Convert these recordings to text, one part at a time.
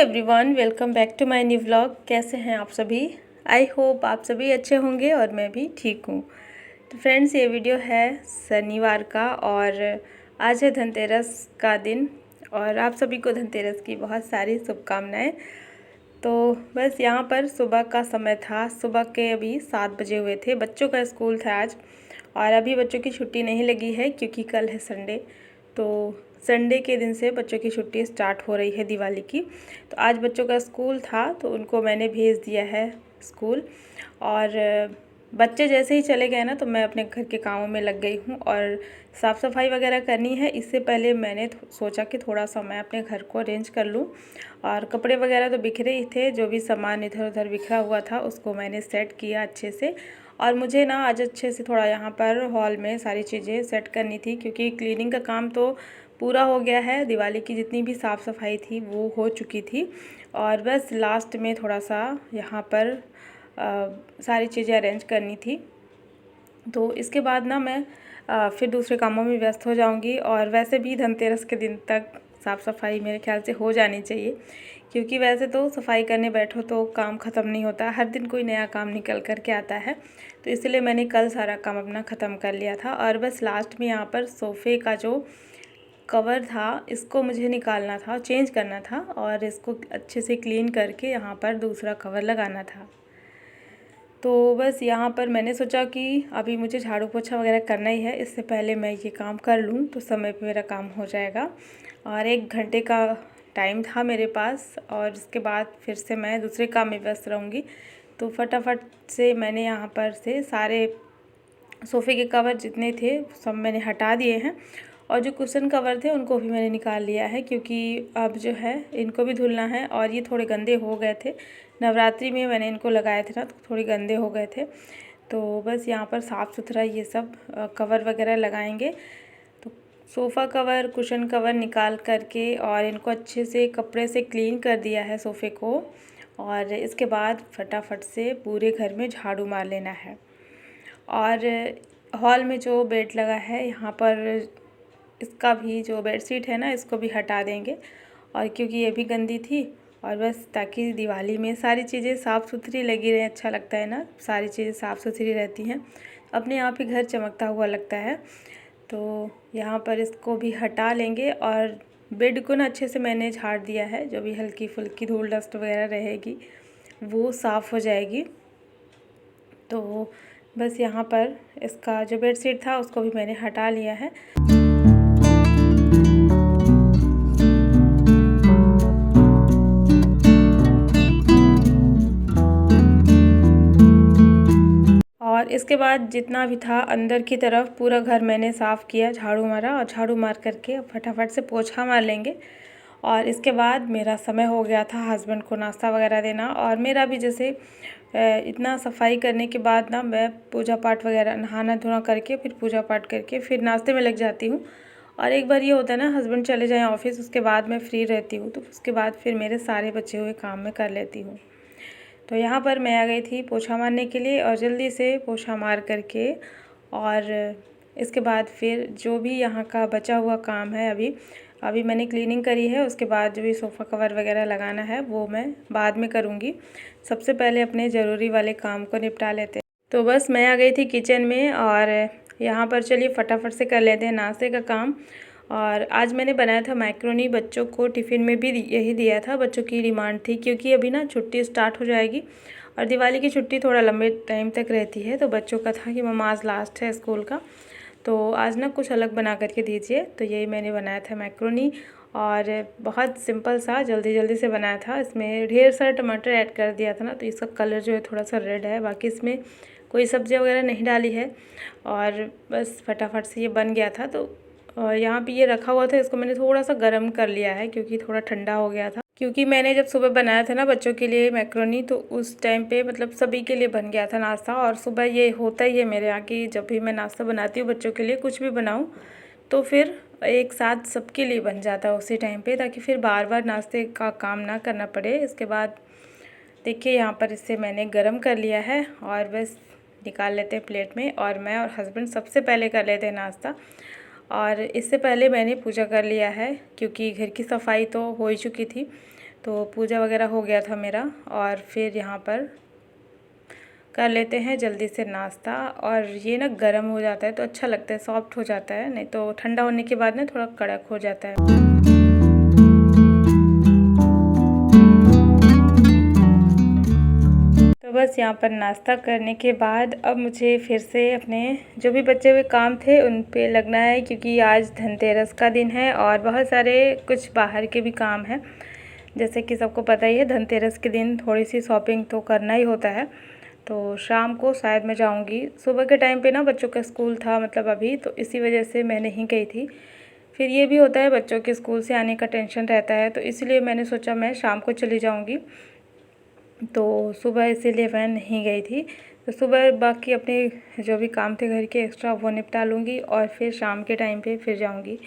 Everyone, welcome back to my new vlog. कैसे हैं आप सभी? आई होप आप सभी अच्छे होंगे और मैं भी ठीक हूँ। तो फ्रेंड्स, ये वीडियो है शनिवार का और आज है धनतेरस का दिन और आप सभी को धनतेरस की बहुत सारी शुभकामनाएं। तो बस यहाँ पर सुबह का समय था, सुबह के अभी 7 बजे हुए थे। बच्चों का स्कूल था आज और अभी बच्चों की छुट्टी नहीं लगी है क्योंकि कल है संडे। तो संडे के दिन से बच्चों की छुट्टी स्टार्ट हो रही है दिवाली की। तो आज बच्चों का स्कूल था तो उनको मैंने भेज दिया है स्कूल। और बच्चे जैसे ही चले गए ना तो मैं अपने घर के कामों में लग गई हूँ और साफ़ सफाई वगैरह करनी है। इससे पहले मैंने सोचा कि थोड़ा सा मैं अपने घर को अरेंज कर लूँ और कपड़े वगैरह तो बिखरे ही थे, जो भी सामान इधर उधर बिखरा हुआ था उसको मैंने सेट किया अच्छे से। और मुझे ना आज अच्छे से थोड़ा यहाँ पर हॉल में सारी चीज़ें सेट करनी थी क्योंकि क्लीनिंग का काम तो पूरा हो गया है। दिवाली की जितनी भी साफ़ सफाई थी वो हो चुकी थी और बस लास्ट में थोड़ा सा यहाँ पर सारी चीज़ें अरेंज करनी थी। तो इसके बाद ना मैं फिर दूसरे कामों में व्यस्त हो जाऊंगी। और वैसे भी धनतेरस के दिन तक साफ़ सफाई मेरे ख्याल से हो जानी चाहिए क्योंकि वैसे तो सफाई करने बैठो तो काम ख़त्म नहीं होता, हर दिन कोई नया काम निकल कर के आता है। तो इसलिए मैंने कल सारा काम अपना ख़त्म कर लिया था और बस लास्ट में यहाँ पर सोफ़े का जो कवर था इसको मुझे निकालना था, चेंज करना था और इसको अच्छे से क्लीन करके यहाँ पर दूसरा कवर लगाना था। तो बस यहाँ पर मैंने सोचा कि अभी मुझे झाड़ू पोछा वगैरह करना ही है, इससे पहले मैं ये काम कर लूँ तो समय पे मेरा काम हो जाएगा। और 1 घंटे का टाइम था मेरे पास और इसके बाद फिर से मैं दूसरे काम में व्यस्त रहूँगी। तो फटाफट से मैंने यहाँ पर से सारे सोफ़े के कवर जितने थे सब मैंने हटा दिए हैं और जो कुशन कवर थे उनको भी मैंने निकाल लिया है क्योंकि अब जो है इनको भी धुलना है। और ये थोड़े गंदे हो गए थे, नवरात्रि में मैंने इनको लगाए थे ना तो थोड़े गंदे हो गए थे। तो बस यहाँ पर साफ़ सुथरा ये सब कवर वगैरह लगाएंगे। तो सोफ़ा कवर, कुशन कवर निकाल करके और इनको अच्छे से कपड़े से क्लीन कर दिया है सोफ़े को। और इसके बाद फटाफट से पूरे घर में झाड़ू मार लेना है। और हॉल में जो बेड लगा है यहाँ पर इसका भी जो बेडशीट है ना इसको भी हटा देंगे और क्योंकि ये भी गंदी थी। और बस ताकि दिवाली में सारी चीज़ें साफ़ सुथरी लगी रहे, अच्छा लगता है ना, सारी चीज़ें साफ़ सुथरी रहती हैं, अपने आप ही घर चमकता हुआ लगता है। तो यहाँ पर इसको भी हटा लेंगे और बेड को ना अच्छे से मैंने झाड़ दिया है, जो भी हल्की फुल्की धूल डस्ट वगैरह रहेगी वो साफ़ हो जाएगी। तो बस यहाँ पर इसका जो बेडशीट था उसको भी मैंने हटा लिया है। और इसके बाद जितना भी था अंदर की तरफ पूरा घर मैंने साफ़ किया, झाड़ू मारा और झाड़ू मार करके फटाफट से पोछा मार लेंगे। और इसके बाद मेरा समय हो गया था हस्बैंड को नाश्ता वगैरह देना। और मेरा भी जैसे इतना सफाई करने के बाद ना मैं पूजा पाठ वगैरह नहाना धोना करके फिर पूजा पाठ करके फिर नाश्ते में लग जाती हूँ। और एक बार ये होता है ना हस्बैंड चले जाएँ ऑफिस, उसके बाद मैं फ्री रहती हूँ तो उसके बाद फिर मेरे सारे बचे हुए काम मैं कर लेती हूँ। तो यहाँ पर मैं आ गई थी पोछा मारने के लिए और जल्दी से पोछा मार करके और इसके बाद फिर जो भी यहाँ का बचा हुआ काम है अभी मैंने क्लीनिंग करी है, उसके बाद जो भी सोफ़ा कवर वगैरह लगाना है वो मैं बाद में करूँगी। सबसे पहले अपने ज़रूरी वाले काम को निपटा लेते हैं। तो बस मैं आ गई थी किचन में और यहाँ पर चलिए फटाफट से कर लेते हैं नाश्ते का काम। और आज मैंने बनाया था मैक्रोनी, बच्चों को टिफ़िन में भी यही दिया था, बच्चों की डिमांड थी क्योंकि अभी ना छुट्टी स्टार्ट हो जाएगी और दिवाली की छुट्टी थोड़ा लंबे टाइम तक रहती है। तो बच्चों का था कि मम्मा आज लास्ट है स्कूल का, तो आज ना कुछ अलग बना करके दीजिए। तो यही मैंने बनाया था मैक्रोनी और बहुत सिंपल सा जल्दी जल्दी से बनाया था। इसमें ढेर सारा टमाटर ऐड कर दिया था ना तो इसका कलर जो है थोड़ा सा रेड है, बाकी इसमें कोई सब्ज़ी वगैरह नहीं डाली है और बस फटाफट से ये बन गया था। तो यहाँ पे ये रखा हुआ था, इसको मैंने थोड़ा सा गर्म कर लिया है क्योंकि थोड़ा ठंडा हो गया था। क्योंकि मैंने जब सुबह बनाया था ना बच्चों के लिए मैक्रोनी तो उस टाइम पे मतलब सभी के लिए बन गया था नाश्ता। और सुबह ये होता ही है मेरे यहाँ की जब भी मैं नाश्ता बनाती हूँ बच्चों के लिए कुछ भी बनाऊँ तो फिर एक साथ सबके लिए बन जाता है उसी टाइम पे, ताकि फिर बार बार नाश्ते का काम ना करना पड़े। इसके बाद देखिए यहाँ पर इसे मैंने गरम कर लिया है और बस निकाल लेते हैं प्लेट में। और मैं और हस्बैंड सबसे पहले कर लेते हैं नाश्ता और इससे पहले मैंने पूजा कर लिया है क्योंकि घर की सफाई तो हो ही चुकी थी। तो पूजा वगैरह हो गया था मेरा, और फिर यहाँ पर कर लेते हैं जल्दी से नाश्ता। और ये ना गर्म हो जाता है तो अच्छा लगता है, सॉफ्ट हो जाता है, नहीं तो ठंडा होने के बाद ना थोड़ा कड़क हो जाता है। तो बस यहाँ पर नाश्ता करने के बाद अब मुझे फिर से अपने जो भी बचे हुए काम थे उन पे लगना है, क्योंकि आज धनतेरस का दिन है और बहुत सारे कुछ बाहर के भी काम हैं। जैसे कि सबको पता ही है, धनतेरस के दिन थोड़ी सी शॉपिंग तो करना ही होता है। तो शाम को शायद मैं जाऊंगी, सुबह के टाइम पे ना बच्चों का स्कूल था मतलब अभी, तो इसी वजह से मैं नहीं गई थी। फिर ये भी होता है, बच्चों के स्कूल से आने का टेंशन रहता है, तो इसलिए मैंने सोचा मैं शाम को चली जाऊंगी। तो सुबह इसीलिए मैं नहीं गई थी। तो सुबह बाकी अपने जो भी काम थे घर के एक्स्ट्रा वो निपटा लूँगी और फिर शाम के टाइम पे फिर जाऊँगी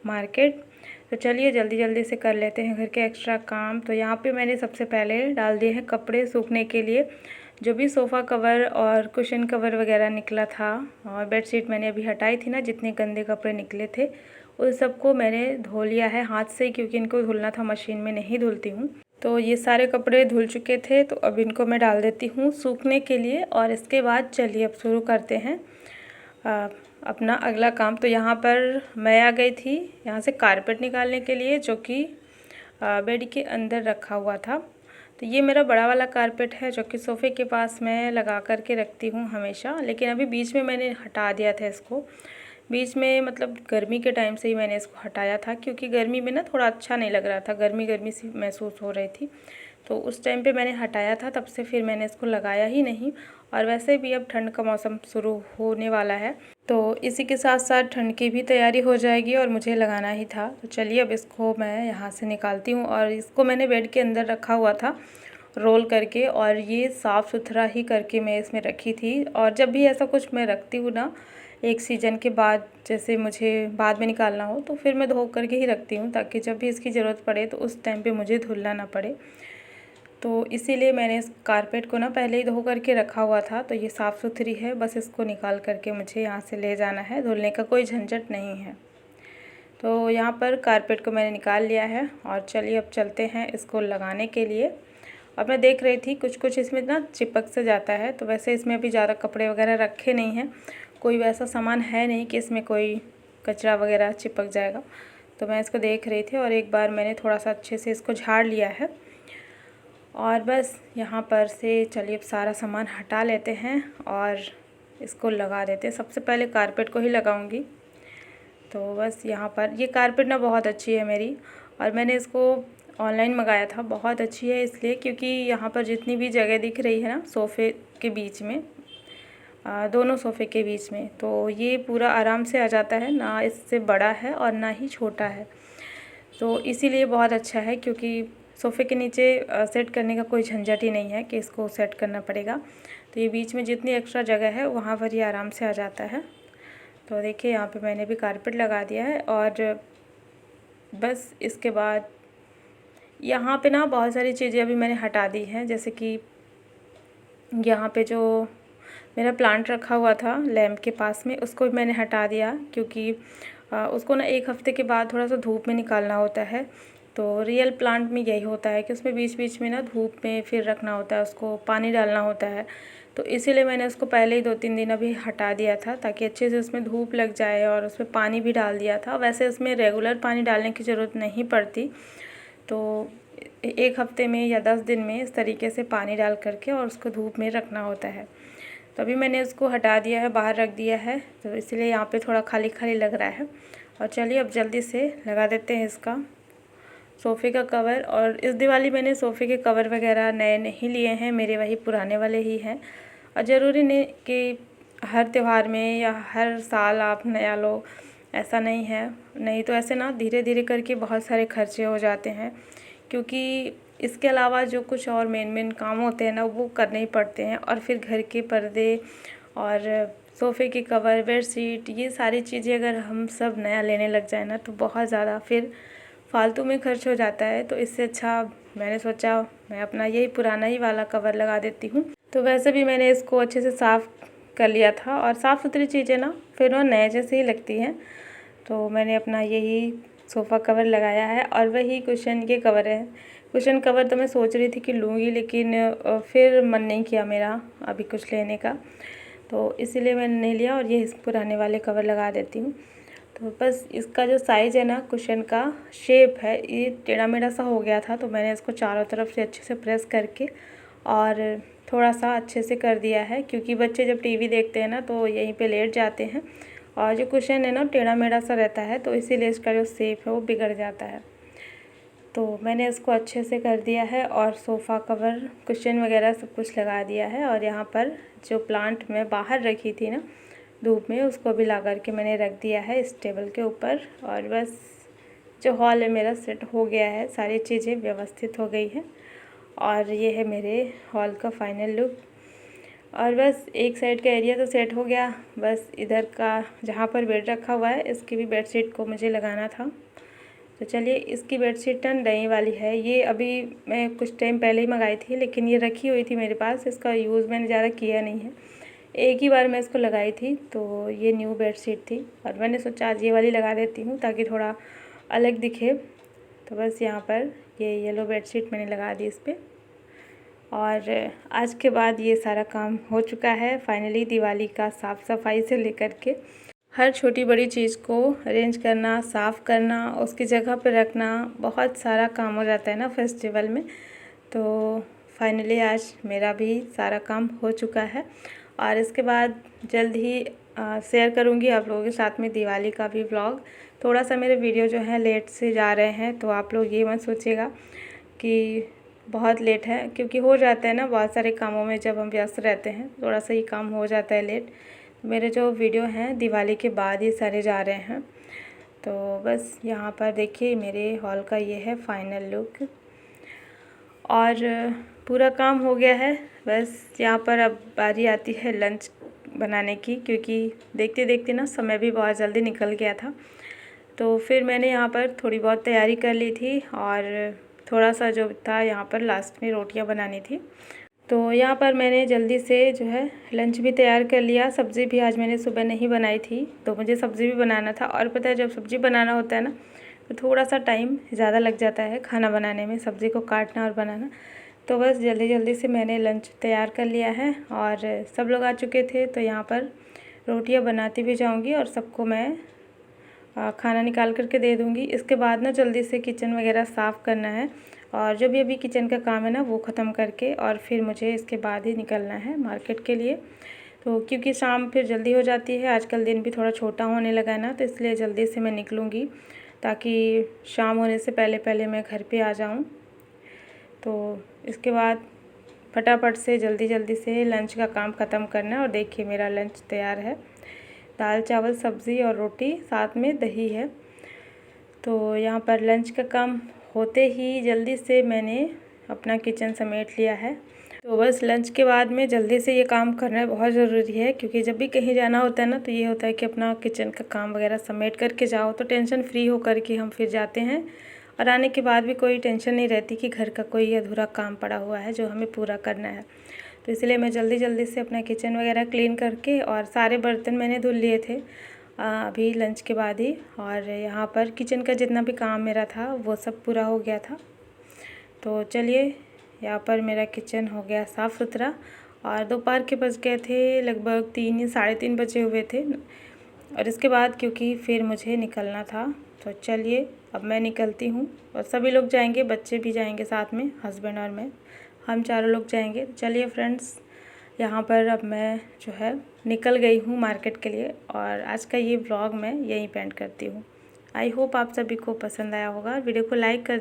मार्केट। तो चलिए जल्दी जल्दी से कर लेते हैं घर के एक्स्ट्रा काम। तो यहाँ पे मैंने सबसे पहले डाल दिए हैं कपड़े सूखने के लिए। जो भी सोफ़ा कवर और कुशन कवर वगैरह निकला था और बेडशीट मैंने अभी हटाई थी ना, जितने गंदे कपड़े निकले थे उन सबको मैंने धो लिया है हाथ से, क्योंकि इनको धुलना था, मशीन में नहीं धुलती हूँ। तो ये सारे कपड़े धुल चुके थे, तो अब इनको मैं डाल देती हूँ सूखने के लिए। और इसके बाद चलिए अब शुरू करते हैं अपना अगला काम। तो यहाँ पर मैं आ गई थी यहाँ से कारपेट निकालने के लिए, जो कि बेड के अंदर रखा हुआ था। तो ये मेरा बड़ा वाला कारपेट है जो कि सोफ़े के पास मैं लगा कर के रखती हूँ हमेशा, लेकिन अभी बीच में मैंने हटा दिया था इसको। बीच में मतलब गर्मी के टाइम से ही मैंने इसको हटाया था, क्योंकि गर्मी में ना थोड़ा अच्छा नहीं लग रहा था, गर्मी गर्मी सी महसूस हो रही थी। तो उस टाइम पे मैंने हटाया था, तब से फिर मैंने इसको लगाया ही नहीं। और वैसे भी अब ठंड का मौसम शुरू होने वाला है, तो इसी के साथ साथ ठंड की भी तैयारी हो जाएगी और मुझे लगाना ही था। तो चलिए अब इसको मैं यहाँ से निकालती हूँ। और इसको मैंने बेड के अंदर रखा हुआ था रोल करके, और ये साफ़ सुथरा ही करके मैं इसमें रखी थी। और जब भी ऐसा कुछ मैं रखती हूँ ना एक सीज़न के बाद, जैसे मुझे बाद में निकालना हो, तो फिर मैं धो करके ही रखती हूँ, ताकि जब भी इसकी ज़रूरत पड़े तो उस टाइम पे मुझे धुलना ना पड़े। तो इसीलिए मैंने इस कारपेट को ना पहले ही धो करके रखा हुआ था। तो ये साफ़ सुथरी है, बस इसको निकाल करके मुझे यहाँ से ले जाना है, धुलने का कोई झंझट नहीं है। तो यहाँ पर कारपेट को मैंने निकाल लिया है और चलिए अब चलते हैं इसको लगाने के लिए। और मैं देख रही थी कुछ कुछ इसमें ना चिपक से जाता है, तो वैसे इसमें अभी ज़्यादा कपड़े वगैरह रखे नहीं हैं, कोई वैसा सामान है नहीं कि इसमें कोई कचरा वगैरह चिपक जाएगा। तो मैं इसको देख रही थी और एक बार मैंने थोड़ा सा अच्छे से इसको झाड़ लिया है। और बस यहाँ पर से चलिए अब सारा सामान हटा लेते हैं और इसको लगा देते हैं। सबसे पहले कारपेट को ही लगाऊंगी। तो बस यहाँ पर ये कारपेट ना बहुत अच्छी है मेरी, और मैंने इसको ऑनलाइन मंगाया था। बहुत अच्छी है इसलिए क्योंकि यहाँ पर जितनी भी जगह दिख रही है ना सोफ़े के बीच में, दोनों सोफ़े के बीच में, तो ये पूरा आराम से आ जाता है, ना इससे बड़ा है और ना ही छोटा है। तो इसीलिए बहुत अच्छा है, क्योंकि सोफ़े के नीचे सेट करने का कोई झंझट ही नहीं है कि इसको सेट करना पड़ेगा। तो ये बीच में जितनी एक्स्ट्रा जगह है वहाँ पर ये आराम से आ जाता है। तो देखिए यहाँ पे मैंने भी कारपेट लगा दिया है। और बस इसके बाद यहाँ पे ना बहुत सारी चीज़ें अभी मैंने हटा दी हैं, जैसे कि यहाँ पे जो मेरा प्लांट रखा हुआ था लैंप के पास में, उसको भी मैंने हटा दिया, क्योंकि उसको ना एक हफ़्ते के बाद थोड़ा सा धूप में निकालना होता है। तो रियल प्लांट में यही होता है कि उसमें बीच बीच में ना धूप में फिर रखना होता है, उसको पानी डालना होता है। तो इसीलिए मैंने उसको पहले ही 2-3 दिन अभी हटा दिया था, ताकि अच्छे से उसमें धूप लग जाए, और उसमें पानी भी डाल दिया था। वैसे उसमें रेगुलर पानी डालने की ज़रूरत नहीं पड़ती, तो एक हफ़्ते में या 10 दिन में इस तरीके से पानी डाल करके और उसको धूप में रखना होता है। तो अभी मैंने उसको हटा दिया है, बाहर रख दिया है, तो इसलिए यहाँ पे थोड़ा खाली खाली लग रहा है। और चलिए अब जल्दी से लगा देते हैं इसका सोफ़े का कवर। और इस दिवाली मैंने सोफ़े के कवर वगैरह नए नहीं लिए हैं, मेरे वही पुराने वाले ही हैं। और ज़रूरी नहीं कि हर त्यौहार में या हर साल आप नया लो, ऐसा नहीं है। नहीं तो ऐसे ना धीरे धीरे करके बहुत सारे खर्चे हो जाते हैं, क्योंकि इसके अलावा जो कुछ और मेन काम होते हैं ना वो करने ही पड़ते हैं। और फिर घर के पर्दे और सोफ़े के कवर, बेडशीट, ये सारी चीज़ें अगर हम सब नया लेने लग जाए ना तो बहुत ज़्यादा फिर फालतू में खर्च हो जाता है। तो इससे अच्छा मैंने सोचा मैं अपना यही पुराना ही वाला कवर लगा देती हूँ। तो वैसे भी मैंने इसको अच्छे से साफ़ कर लिया था, और साफ़ सुथरी चीज़ें ना फिर वो नए जैसे ही लगती हैं। तो मैंने अपना यही सोफ़ा कवर लगाया है, और वही कुशन के कवर है, कुशन कवर तो मैं सोच रही थी कि लूँगी, लेकिन फिर मन नहीं किया मेरा अभी कुछ लेने का, तो इसीलिए मैंने नहीं लिया और ये इस पुराने वाले कवर लगा देती हूँ। तो बस इसका जो साइज़ है ना, कुशन का शेप है, ये टेढ़ा मेढ़ा सा हो गया था, तो मैंने इसको चारों तरफ से अच्छे से प्रेस करके और थोड़ा सा अच्छे से कर दिया है, क्योंकि बच्चे जब टीवी देखते हैं ना तो यहीं पे लेट जाते हैं और जो कुशन है ना टेढ़ा मेढ़ा सा रहता है, तो इसीलिए इसका जो शेप है वो बिगड़ जाता है। तो मैंने इसको अच्छे से कर दिया है और सोफ़ा कवर, कुशन वगैरह सब कुछ लगा दिया है। और यहाँ पर जो प्लांट मैं बाहर रखी थी ना धूप में, उसको भी ला कर के मैंने रख दिया है इस टेबल के ऊपर। और बस जो हॉल है मेरा सेट हो गया है, सारी चीज़ें व्यवस्थित हो गई हैं और ये है मेरे हॉल का फाइनल लुक। और बस एक साइड का एरिया तो सेट हो गया, बस इधर का जहाँ पर बेड रखा हुआ है इसकी भी बेडशीट को मुझे लगाना था। तो चलिए, इसकी बेडशीट नई वाली है, ये अभी मैं कुछ टाइम पहले ही मंगाई थी, लेकिन ये रखी हुई थी मेरे पास, इसका यूज़ मैंने ज़्यादा किया नहीं है, एक ही बार मैं इसको लगाई थी। तो ये न्यू बेडशीट थी और मैंने सोचा आज ये वाली लगा देती हूँ ताकि थोड़ा अलग दिखे। तो बस यहाँ पर ये येलो बेडशीट मैंने लगा दी इस पर। और आज के बाद ये सारा काम हो चुका है फाइनली, दिवाली का साफ़ सफाई से लेकर के हर छोटी बड़ी चीज़ को अरेंज करना, साफ़ करना, उसकी जगह पर रखना, बहुत सारा काम हो जाता है ना फेस्टिवल में। तो फाइनली आज मेरा भी सारा काम हो चुका है और इसके बाद जल्द ही शेयर करूँगी आप लोगों के साथ में दिवाली का भी व्लॉग। थोड़ा सा मेरे वीडियो जो है लेट से जा रहे हैं, तो आप लोग ये मत सोचिएगा कि बहुत लेट है, क्योंकि हो जाता है ना बहुत सारे कामों में जब हम व्यस्त रहते हैं, थोड़ा सा ये काम हो जाता है लेट। मेरे जो वीडियो हैं दिवाली के बाद ही सारे जा रहे हैं। तो बस यहाँ पर देखिए मेरे हॉल का ये है फाइनल लुक और पूरा काम हो गया है। बस यहाँ पर अब बारी आती है लंच बनाने की, क्योंकि देखते देखते ना समय भी बहुत जल्दी निकल गया था। तो फिर मैंने यहाँ पर थोड़ी बहुत तैयारी कर ली थी और थोड़ा सा जो था यहाँ पर लास्ट में रोटियाँ बनानी थी। तो यहाँ पर मैंने जल्दी से जो है लंच भी तैयार कर लिया। सब्ज़ी भी आज मैंने सुबह नहीं बनाई थी, तो मुझे सब्ज़ी भी बनाना था। और पता है जब सब्ज़ी बनाना होता है ना तो थोड़ा सा टाइम ज़्यादा लग जाता है खाना बनाने में, सब्ज़ी को काटना और बनाना। तो बस जल्दी जल्दी से मैंने लंच तैयार कर लिया है और सब लोग आ चुके थे, तो यहाँ पर रोटियाँ बनाती भी जाऊँगी और सबको मैं खाना निकाल करके दे दूँगी। इसके बाद ना जल्दी से किचन वगैरह साफ़ करना है और जो भी अभी किचन का काम है ना वो ख़त्म करके और फिर मुझे इसके बाद ही निकलना है मार्केट के लिए। तो क्योंकि शाम फिर जल्दी हो जाती है, आजकल दिन भी थोड़ा छोटा होने लगा है ना, तो इसलिए जल्दी से मैं निकलूँगी ताकि शाम होने से पहले पहले मैं घर पे आ जाऊँ। तो इसके बाद फटाफट से जल्दी से लंच का काम ख़त्म करना है। और देखिए मेरा लंच तैयार है, दाल चावल सब्ज़ी और रोटी, साथ में दही है। तो यहाँ पर लंच का काम होते ही जल्दी से मैंने अपना किचन समेट लिया है। तो बस लंच के बाद में जल्दी से ये काम करना बहुत ज़रूरी है, क्योंकि जब भी कहीं जाना होता है ना तो ये होता है कि अपना किचन का काम वगैरह समेट करके जाओ, तो टेंशन फ्री हो कर के हम फिर जाते हैं और आने के बाद भी कोई टेंशन नहीं रहती कि घर का कोई अधूरा काम पड़ा हुआ है जो हमें पूरा करना है। तो इसलिए मैं जल्दी से अपना किचन वगैरह क्लीन करके और सारे बर्तन मैंने धुल लिए थे अभी लंच के बाद ही। और यहाँ पर किचन का जितना भी काम मेरा था वो सब पूरा हो गया था। तो चलिए, यहाँ पर मेरा किचन हो गया साफ़ सुथरा और दोपहर के बज गए थे लगभग 3 या 3:30 बजे हुए थे। और इसके बाद क्योंकि फिर मुझे निकलना था, तो चलिए अब मैं निकलती हूँ और सभी लोग जाएंगे, बच्चे भी जाएंगे साथ में, हस्बैंड और मैं, हम चारों लोग जाएंगे। चलिए फ्रेंड्स, यहाँ पर अब मैं जो है निकल गई हूँ मार्केट के लिए और आज का ये व्लॉग मैं यहीं पे एंड करती हूँ। आई होप आप सभी को पसंद आया होगा। वीडियो को लाइक कर